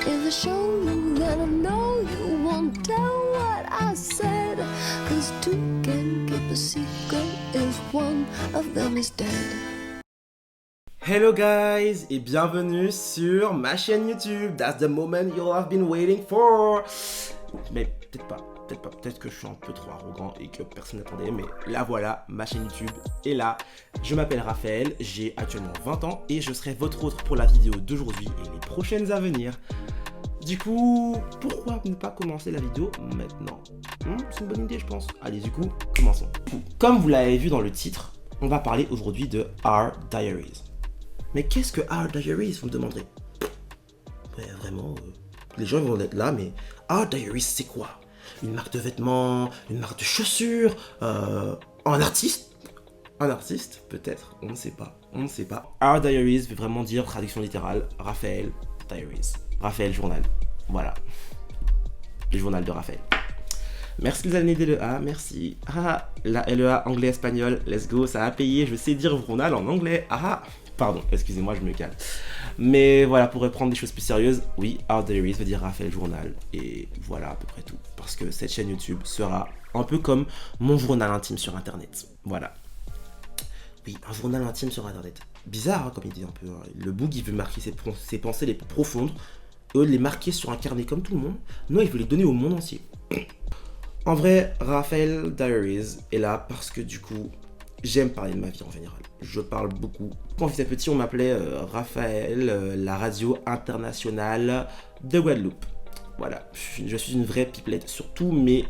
If I show you, then I know you won't tell what I said. Cause two can keep a secret if one of them is dead. Hello guys et bienvenue sur ma chaîne YouTube. That's the moment you have been waiting for. Mais peut-être que je suis un peu trop arrogant et que personne n'attendait, mais là voilà, ma chaîne YouTube est là. Je m'appelle Raphaël, j'ai actuellement 20 ans et je serai votre hôte pour la vidéo d'aujourd'hui et les prochaines à venir. Du coup, pourquoi ne pas commencer la vidéo maintenant? C'est une bonne idée je pense. Allez du coup, commençons. Comme vous l'avez vu dans le titre, on va parler aujourd'hui de Our Diaries. Mais qu'est-ce que Our Diaries, vous me demanderez? Ouais, vraiment, les gens vont être là, mais Our Diaries, c'est quoi? Une marque de vêtements, une marque de chaussures, un artiste? Un artiste, peut-être, on ne sait pas, Our Diaries veut vraiment dire, traduction littérale, Raphaël Diaries. Raphaël Journal, voilà. Le journal de Raphaël. Merci les années DLEA, merci. Ah, la LEA anglais-espagnol, let's go, ça a payé, je sais dire journal en anglais, ah. Pardon, excusez-moi, je me calme. Mais voilà, pour reprendre des choses plus sérieuses, oui, Our Diaries veut dire Raphaël Journal. Et voilà à peu près tout. Parce que cette chaîne YouTube sera un peu comme mon journal intime sur Internet. Voilà. Oui, un journal intime sur Internet. Bizarre, hein, comme il dit un peu. Hein. Le boug, il veut marquer ses pensées les plus profondes. Eux, les marquer sur un carnet comme tout le monde. Non, il veut les donner au monde entier. En vrai, Raphaël Diaries est là parce que du coup, j'aime parler de ma vie en général. Je parle beaucoup. Quand j'étais petit, on m'appelait Raphaël, la radio internationale de Guadeloupe. Voilà, je suis une vraie pipelette. Surtout mes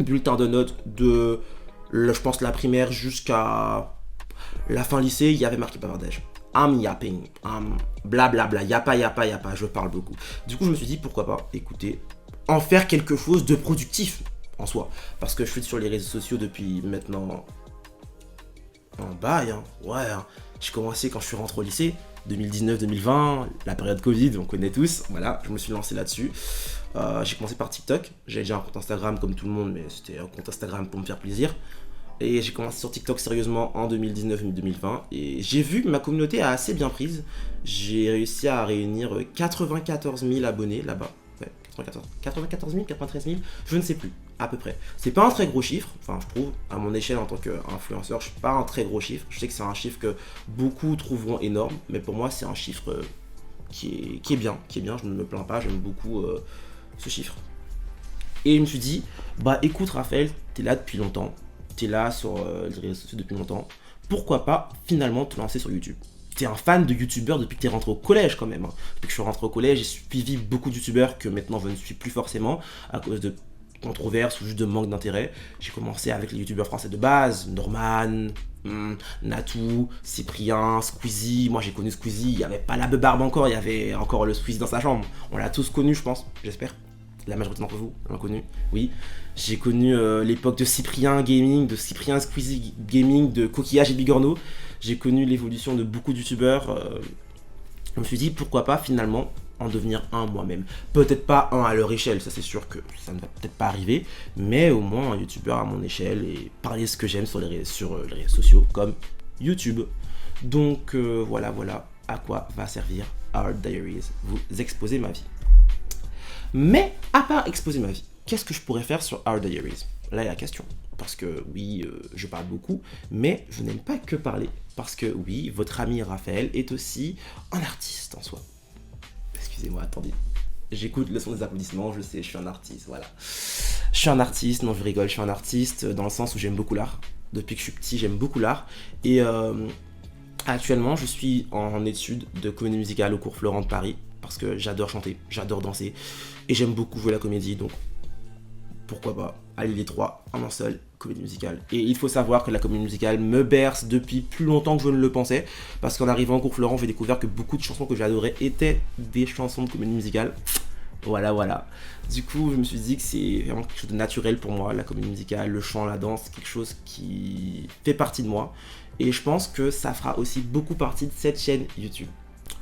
bulletins de notes de, je pense, la primaire jusqu'à la fin lycée, il y avait marqué bavardage. I'm yapping, blablabla, yappa, je parle beaucoup. Du coup, je me suis dit, pourquoi pas, écoutez, en faire quelque chose de productif en soi. Parce que je suis sur les réseaux sociaux depuis maintenant un bail, hein. Ouais, hein. J'ai commencé quand je suis rentré au lycée, 2019-2020, la période Covid, on connaît tous, voilà, je me suis lancé là-dessus. J'ai commencé par TikTok, j'avais déjà un compte Instagram comme tout le monde, mais c'était un compte Instagram pour me faire plaisir. Et j'ai commencé sur TikTok sérieusement en 2019-2020, et j'ai vu que ma communauté a assez bien prise. J'ai réussi à réunir 94 000 abonnés là-bas. Ouais, 94 000, 93 000, je ne sais plus, à peu près. C'est pas un très gros chiffre, enfin je trouve, à mon échelle en tant qu'influenceur, je suis pas un très gros chiffre. Je sais que c'est un chiffre que beaucoup trouveront énorme, mais pour moi c'est un chiffre qui est bien, je ne me plains pas, j'aime beaucoup ce chiffre. Et je me suis dit, bah écoute Raphaël, t'es là depuis longtemps, t'es là sur les réseaux sociaux depuis longtemps, pourquoi pas finalement te lancer sur YouTube? T'es un fan de youtubeurs depuis que t'es rentré au collège quand même. Hein. Depuis que je suis rentré au collège, j'ai suivi beaucoup de youtubeurs que maintenant je ne suis plus forcément à cause de controverses ou juste de manque d'intérêt. J'ai commencé avec les youtubeurs français de base, Norman, Natou, Cyprien, Squeezie. Moi j'ai connu Squeezie, il n'y avait pas la barbe encore, il y avait encore le Squeezie dans sa chambre. On l'a tous connu je pense, j'espère. La majorité d'entre vous l'ont connu, oui. J'ai connu l'époque de Cyprien Gaming, de Cyprien Squeezie Gaming, de Coquillage et Bigorneau. J'ai connu l'évolution de beaucoup de youtubeurs. Je me suis dit pourquoi pas finalement en devenir un moi-même. Peut-être pas un à leur échelle, ça c'est sûr que ça ne va peut-être pas arriver, mais au moins un youtubeur à mon échelle et parler ce que j'aime sur les réseaux sociaux comme YouTube. Donc voilà à quoi va servir Our Diaries, vous exposer ma vie. Mais à part exposer ma vie, qu'est-ce que je pourrais faire sur Our Diaries? Là il y a la question. Parce que oui, je parle beaucoup, mais je n'aime pas que parler. Parce que oui, votre ami Raphaël est aussi un artiste en soi. Excusez-moi, attendez. J'écoute le son des applaudissements, je sais, je suis un artiste, voilà. Je suis un artiste, non je rigole, je suis un artiste dans le sens où j'aime beaucoup l'art. Depuis que je suis petit, j'aime beaucoup l'art. Et actuellement, je suis en études de comédie musicale au cours Florent de Paris. Parce que j'adore chanter, j'adore danser. Et j'aime beaucoup jouer la comédie, donc pourquoi pas aller les trois en un seul, comédie musicale. Et il faut savoir que la comédie musicale me berce depuis plus longtemps que je ne le pensais, parce qu'en arrivant au cours Florent, j'ai découvert que beaucoup de chansons que j'adorais étaient des chansons de comédie musicale. Voilà. Du coup, je me suis dit que c'est vraiment quelque chose de naturel pour moi, la comédie musicale, le chant, la danse, quelque chose qui fait partie de moi. Et je pense que ça fera aussi beaucoup partie de cette chaîne YouTube.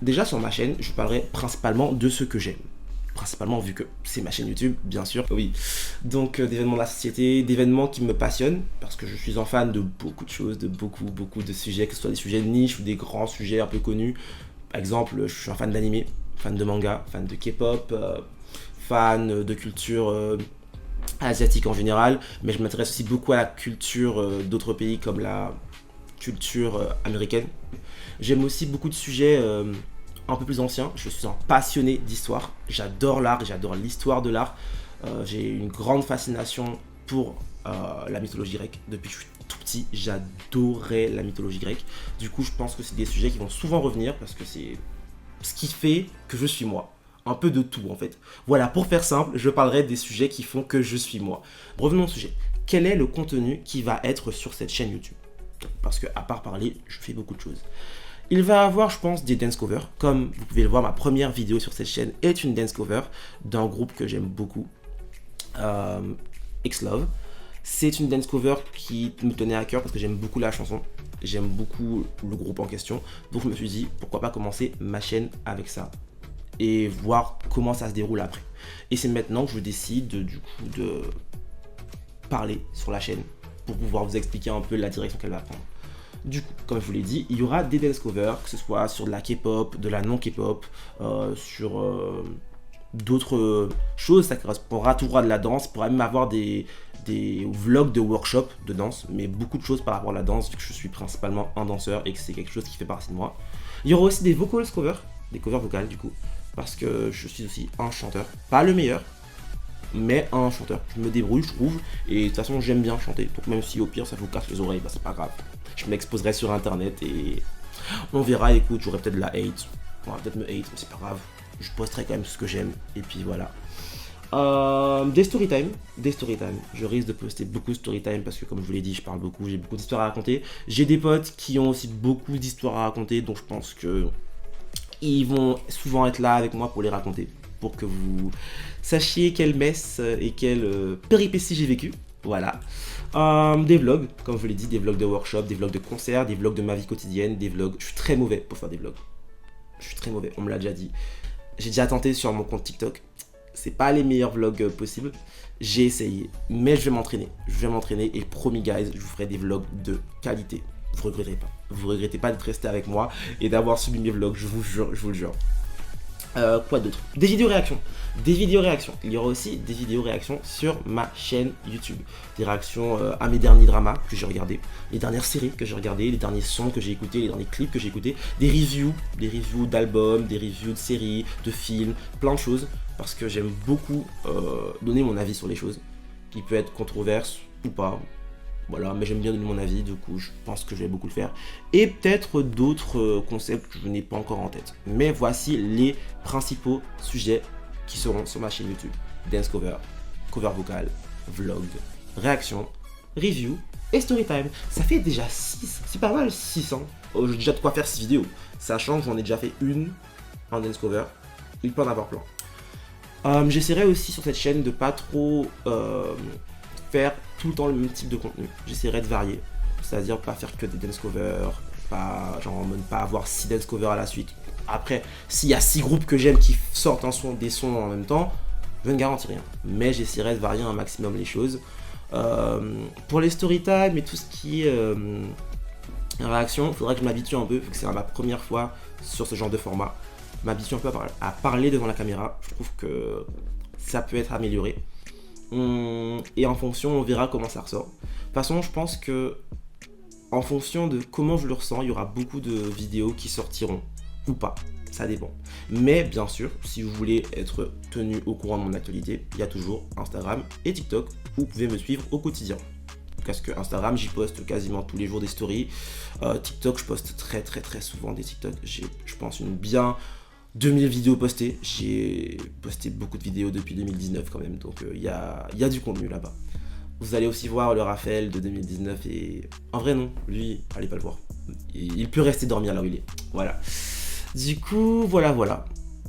Déjà sur ma chaîne, je parlerai principalement de ce que j'aime. Principalement vu que c'est ma chaîne YouTube, bien sûr, oui. Donc d'événements de la société, d'événements qui me passionnent, parce que je suis un fan de beaucoup de choses, de beaucoup de sujets, que ce soit des sujets de niche ou des grands sujets un peu connus. Par exemple, je suis un fan d'animé, fan de manga, fan de K-pop, fan de culture asiatique en général, mais je m'intéresse aussi beaucoup à la culture d'autres pays comme la culture américaine. J'aime aussi beaucoup de sujets un peu plus anciens. Je suis un passionné d'histoire. J'adore l'art, j'adore l'histoire de l'art. J'ai une grande fascination pour la mythologie grecque. Depuis que je suis tout petit, j'adorais la mythologie grecque. Du coup, je pense que c'est des sujets qui vont souvent revenir parce que c'est ce qui fait que je suis moi. Un peu de tout en fait. Voilà, pour faire simple, je parlerai des sujets qui font que je suis moi. Revenons au sujet. Quel est le contenu qui va être sur cette chaîne YouTube? Parce que à part parler, je fais beaucoup de choses. Il va avoir, je pense, des dance covers. Comme vous pouvez le voir, ma première vidéo sur cette chaîne est une dance cover d'un groupe que j'aime beaucoup, X-Love. C'est une dance cover qui me tenait à cœur parce que j'aime beaucoup la chanson. J'aime beaucoup le groupe en question. Donc je me suis dit, pourquoi pas commencer ma chaîne avec ça et voir comment ça se déroule après. Et c'est maintenant que je décide du coup de parler sur la chaîne pour pouvoir vous expliquer un peu la direction qu'elle va prendre. Du coup, comme je vous l'ai dit, il y aura des dance covers, que ce soit sur de la K-pop, de la non-K-pop, sur d'autres choses. Ça correspondra tout droit de la danse. Il pourra même avoir des vlogs de workshop de danse, mais beaucoup de choses par rapport à la danse, vu que je suis principalement un danseur et que c'est quelque chose qui fait partie de moi. Il y aura aussi des vocals covers, des covers vocales du coup, parce que je suis aussi un chanteur, pas le meilleur, mais un chanteur. Je me débrouille, je trouve, et de toute façon j'aime bien chanter, donc même si au pire ça vous casse les oreilles, bah c'est pas grave. Je m'exposerai sur internet et on verra. Écoute, j'aurai peut-être de la hate, on va peut-être me hate, mais c'est pas grave. Je posterai quand même ce que j'aime, et puis voilà. Des story time. Je risque de poster beaucoup de story time parce que comme je vous l'ai dit, je parle beaucoup, j'ai beaucoup d'histoires à raconter. J'ai des potes qui ont aussi beaucoup d'histoires à raconter, donc je pense que ils vont souvent être là avec moi pour les raconter, pour que vous sachiez quelle messe et quelle péripétie j'ai vécu. Voilà. Des vlogs, comme je vous l'ai dit, des vlogs de workshop, des vlogs de concerts, des vlogs de ma vie quotidienne, des vlogs. Je suis très mauvais pour faire des vlogs. Je suis très mauvais, on me l'a déjà dit. J'ai déjà tenté sur mon compte TikTok. C'est pas les meilleurs vlogs possibles. J'ai essayé, mais je vais m'entraîner. Je vais m'entraîner et promis guys, je vous ferai des vlogs de qualité. Vous regretterez pas. Vous regrettez pas d'être resté avec moi et d'avoir suivi mes vlogs, je vous jure, je vous le jure. Quoi d'autre? Des vidéos réactions. Il y aura aussi des vidéos réactions sur ma chaîne YouTube. Des réactions à mes derniers dramas que j'ai regardés, les dernières séries que j'ai regardées, les derniers sons que j'ai écoutés, les derniers clips que j'ai écoutés, des reviews d'albums, des reviews de séries, de films, plein de choses. Parce que j'aime beaucoup donner mon avis sur les choses, qui peut être controverse ou pas. Voilà, mais j'aime bien donner mon avis, du coup je pense que je vais beaucoup le faire. Et peut-être d'autres concepts que je n'ai pas encore en tête. Mais voici les principaux sujets qui seront sur ma chaîne YouTube. Dance cover, cover vocal, vlog, réaction, review et storytime. Ça fait déjà 6, c'est pas mal 600. Oh, j'ai déjà de quoi faire 6 vidéos. Sachant que j'en ai déjà fait une en dance cover. Il peut en avoir plein. J'essaierai aussi sur cette chaîne de pas trop faire tout le temps le même type de contenu. J'essaierai de varier, c'est-à-dire pas faire que des dance covers, pas avoir 6 dance covers à la suite. Après, s'il y a 6 groupes que j'aime qui sortent des sons en même temps, je ne garantis rien. Mais j'essaierai de varier un maximum les choses. Pour les story time et tout ce qui est réaction, il faudra que je m'habitue un peu, vu que c'est ma première fois sur ce genre de format. M'habitue un peu à parler devant la caméra. Je trouve que ça peut être amélioré. Et en fonction, on verra comment ça ressort. De toute façon, je pense que en fonction de comment je le ressens, il y aura beaucoup de vidéos qui sortiront ou pas. Ça dépend. Mais bien sûr, si vous voulez être tenu au courant de mon actualité, il y a toujours Instagram et TikTok où vous pouvez me suivre au quotidien. Parce que Instagram, j'y poste quasiment tous les jours des stories. TikTok, je poste très souvent des TikTok. J'ai, je pense, une bien 2000 vidéos postées. J'ai posté beaucoup de vidéos depuis 2019 quand même. Donc il y a du contenu là-bas. Vous allez aussi voir le Raphaël de 2019 et... En vrai non, lui, allez pas le voir. Il peut rester dormir là où il est. Voilà. Du coup, voilà.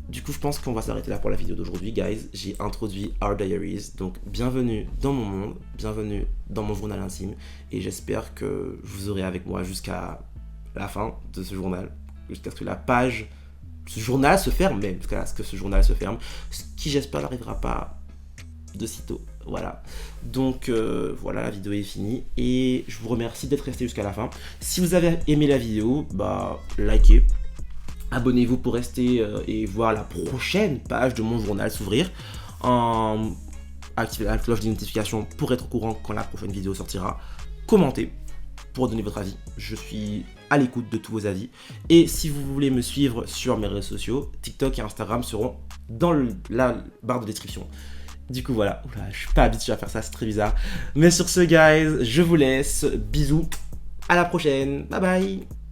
Du coup, je pense qu'on va s'arrêter là pour la vidéo d'aujourd'hui, guys. J'ai introduit Our Diaries. Donc, bienvenue dans mon monde. Bienvenue dans mon journal intime. Et j'espère que je vous aurez avec moi jusqu'à la fin de ce journal. Jusqu'à ce que la page... Ce journal se ferme même. Jusqu'à ce que ce journal se ferme. Ce qui, j'espère, n'arrivera pas de sitôt. Voilà. Donc, voilà, la vidéo est finie. Et je vous remercie d'être resté jusqu'à la fin. Si vous avez aimé la vidéo, bah, likez. Abonnez-vous pour rester et voir la prochaine page de mon journal s'ouvrir. Activez la cloche des notifications pour être au courant quand la prochaine vidéo sortira. Commentez pour donner votre avis. Je suis à l'écoute de tous vos avis. Et si vous voulez me suivre sur mes réseaux sociaux, TikTok et Instagram seront dans la barre de description. Du coup voilà, oula, je suis pas habitué à faire ça, c'est très bizarre. Mais sur ce guys, je vous laisse. Bisous, à la prochaine, bye bye.